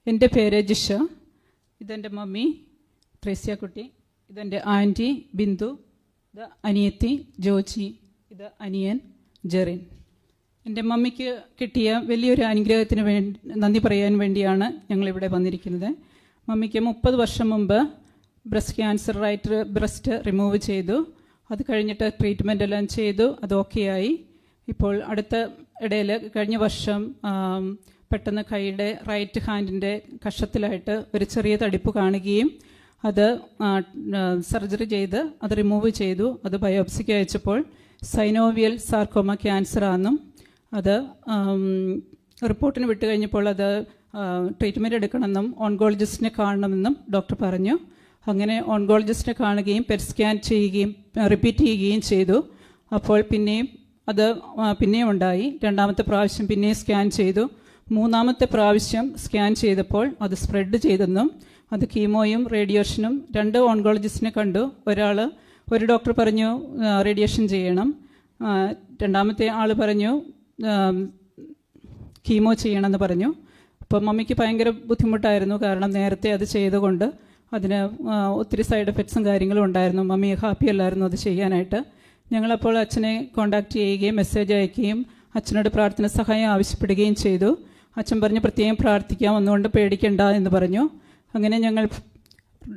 എൻ്റെ പേര് ജിഷ. ഇതെൻ്റെ മമ്മി ട്രേസ്യാക്കുട്ടി. ഇതെൻ്റെ ആൻറ്റി ബിന്ദു. ഇത് അനിയത്തി ജോജി. ഇത് അനിയൻ ജെറിൻ. എൻ്റെ മമ്മിക്ക് കിട്ടിയ വലിയൊരു അനുഗ്രഹത്തിന് നന്ദി പറയാൻ വേണ്ടിയാണ് ഞങ്ങളിവിടെ വന്നിരിക്കുന്നത്. മമ്മിക്ക് 30 വർഷം മുമ്പ് ബ്രസ്റ്റ് ക്യാൻസർ ബ്രസ്റ്റ് റിമൂവ് ചെയ്തു. അത് കഴിഞ്ഞിട്ട് ട്രീറ്റ്മെൻ്റ് എല്ലാം ചെയ്തു. അത് ഓക്കെയായി. ഇപ്പോൾ അടുത്ത ഇടയിൽ കഴിഞ്ഞ വർഷം പെട്ടെന്ന് കൈയുടെ റൈറ്റ് ഹാൻഡിൻ്റെ കഷത്തിലായിട്ട് ഒരു ചെറിയ തടിപ്പ് കാണുകയും അത് സർജറി ചെയ്ത് അത് റിമൂവ് ചെയ്തു. അത് ബയോപ്സിക്ക് അയച്ചപ്പോൾ സൈനോവിയൽ സാർക്കോമ ക്യാൻസർ ആണെന്നും അത് റിപ്പോർട്ടിന് വിട്ട് കഴിഞ്ഞപ്പോൾ അത് ട്രീറ്റ്മെൻറ്റ് എടുക്കണമെന്നും ഓൺകോളജിസ്റ്റിനെ കാണണമെന്നും ഡോക്ടർ പറഞ്ഞു. അങ്ങനെ ഓൺകോളജിസ്റ്റിനെ കാണുകയും പെറ്റ് സ്കാൻ ചെയ്യുകയും റിപ്പീറ്റ് ചെയ്യുകയും ചെയ്തു. അപ്പോൾ പിന്നെയും ഉണ്ടായി. രണ്ടാമത്തെ പ്രാവശ്യം പിന്നെയും സ്കാൻ ചെയ്തു. മൂന്നാമത്തെ പ്രാവശ്യം സ്കാൻ ചെയ്തപ്പോൾ അത് സ്പ്രെഡ് ചെയ്തെന്നും അത് കീമോയും റേഡിയേഷനും 2 ഓൺകോളജിസ്റ്റിനെ കണ്ടു. ഒരു ഡോക്ടർ പറഞ്ഞു റേഡിയേഷൻ ചെയ്യണം. രണ്ടാമത്തെ ആൾ പറഞ്ഞു കീമോ ചെയ്യണമെന്ന് പറഞ്ഞു. അപ്പോൾ മമ്മിക്ക് ഭയങ്കര ബുദ്ധിമുട്ടായിരുന്നു. കാരണം നേരത്തെ അത് ചെയ്തുകൊണ്ട് അതിന് ഒത്തിരി സൈഡ് എഫക്ട്സും കാര്യങ്ങളും ഉണ്ടായിരുന്നു. മമ്മി ഹാപ്പി അല്ലായിരുന്നു അത് ചെയ്യാനായിട്ട്. ഞങ്ങളപ്പോൾ അച്ഛനെ കോൺടാക്റ്റ് ചെയ്യുകയും മെസ്സേജ് അയക്കുകയും അച്ഛനോട് പ്രാർത്ഥന സഹായം ആവശ്യപ്പെടുകയും ചെയ്തു. അച്ഛൻ പറഞ്ഞ് പ്രത്യേകം പ്രാർത്ഥിക്കാം, ഒന്നുകൊണ്ട് പേടിക്കണ്ട എന്ന് പറഞ്ഞു. അങ്ങനെ ഞങ്ങൾ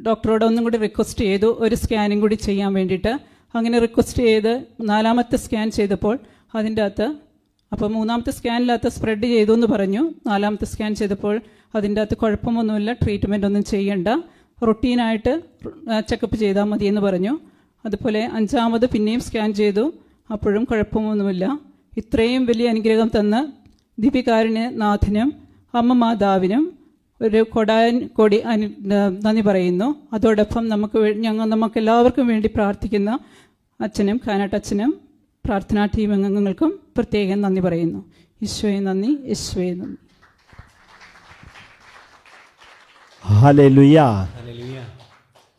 ഡോക്ടറോട് ഒന്നും കൂടി റിക്വസ്റ്റ് ചെയ്തു ഒരു സ്കാനും കൂടി ചെയ്യാൻ വേണ്ടിയിട്ട്. അങ്ങനെ റിക്വസ്റ്റ് ചെയ്ത് 4ാമത്തെ സ്കാൻ ചെയ്തപ്പോൾ അതിൻ്റെ അകത്ത് അപ്പോൾ 3ാമത്തെ സ്കാനിനകത്ത് സ്പ്രെഡ് ചെയ്തു എന്ന് പറഞ്ഞു. 4ാമത്തെ സ്കാൻ ചെയ്തപ്പോൾ അതിൻ്റെ അകത്ത് കുഴപ്പമൊന്നുമില്ല, ട്രീറ്റ്മെൻ്റ് ഒന്നും ചെയ്യണ്ട, റൊട്ടീനായിട്ട് ചെക്കപ്പ് ചെയ്താൽ മതിയെന്ന് പറഞ്ഞു. അതുപോലെ 5ാമത് പിന്നെയും സ്കാൻ ചെയ്തു. അപ്പോഴും കുഴപ്പമൊന്നുമില്ല. ഇത്രയും വലിയ അനുഗ്രഹം തന്ന ദിവികാരുണ്യനാഥനും അമ്മ മാതാവിനും ഒരു കോടി നന്ദി പറയുന്നു. അതോടൊപ്പം നമുക്കെല്ലാവർക്കും വേണ്ടി പ്രാർത്ഥിക്കുന്ന അച്ഛനും കാനാട്ടച്ഛനും പ്രാർത്ഥനാ ടീം അംഗങ്ങൾക്കും പ്രത്യേകം നന്ദി പറയുന്നു. ഈശോയെ നന്ദി, യേശുവേ നന്ദി. ഹല്ലേലൂയ.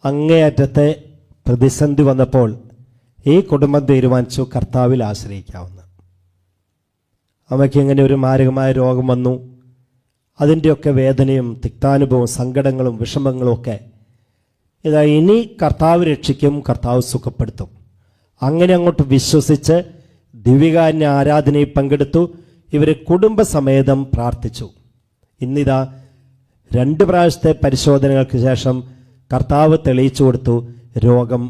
അങ്ങേയറ്റത്തെ പ്രതിസന്ധി വന്നപ്പോൾ ഈ കുടുംബം തീരുമാനിച്ചു കർത്താവിൽ ആശ്രയിക്കാവുന്ന. അമ്മയ്ക്ക് ഇങ്ങനെ ഒരു മാരകമായ രോഗം വന്നു. അതിൻ്റെയൊക്കെ വേദനയും തിക്താനുഭവവും സങ്കടങ്ങളും വിഷമങ്ങളും ഒക്കെ ഇനി കർത്താവ് രക്ഷിക്കും, കർത്താവ് സുഖപ്പെടുത്തും. അങ്ങനെ അങ്ങോട്ട് വിശ്വസിച്ച് ദിവ്യകാരുണ്യ ആരാധനയിൽ പങ്കെടുത്തു. ഇവർ കുടുംബസമേതം പ്രാർത്ഥിച്ചു. ഇന്നിതാ 2 പ്രാവശ്യത്തെ പരിശോധനകൾക്ക് ശേഷം കർത്താവ് തെളിയിച്ചു കൊടുത്തു രോഗം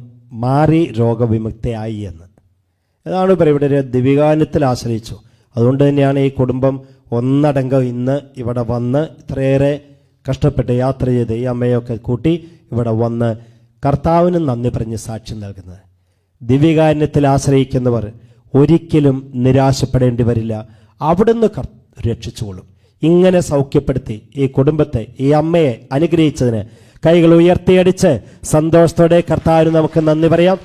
മാറി, രോഗവിമുക്തയായി എന്ന്. അതാണ് ഇവിടെ ദിവ്യകാരുണ്യത്തിൽ ആശ്രയിച്ചു. അതുകൊണ്ട് തന്നെയാണ് ഈ കുടുംബം ഒന്നടങ്കം ഇന്ന് ഇവിടെ വന്ന് ഇത്രയേറെ കഷ്ടപ്പെട്ട് യാത്ര ചെയ്ത് ഈ അമ്മയൊക്കെ കൂട്ടി ഇവിടെ വന്ന് കർത്താവിന് നന്ദി പറഞ്ഞ് സാക്ഷ്യം നൽകുന്നത്. ദിവ്യകാരുണ്യത്തിൽ ആശ്രയിക്കുന്നവർ ഒരിക്കലും നിരാശപ്പെടേണ്ടി വരില്ല. അവിടുന്ന് രക്ഷിച്ചുകൊള്ളും. ഇങ്ങനെ സൗഖ്യപ്പെടുത്തി ഈ കുടുംബത്തെ, ഈ അമ്മയെ അനുഗ്രഹിച്ചതിന് കൈകൾ ഉയർത്തിയടിച്ച് സന്തോഷത്തോടെ കർത്താവിന് നമുക്ക് നന്ദി പറയാം.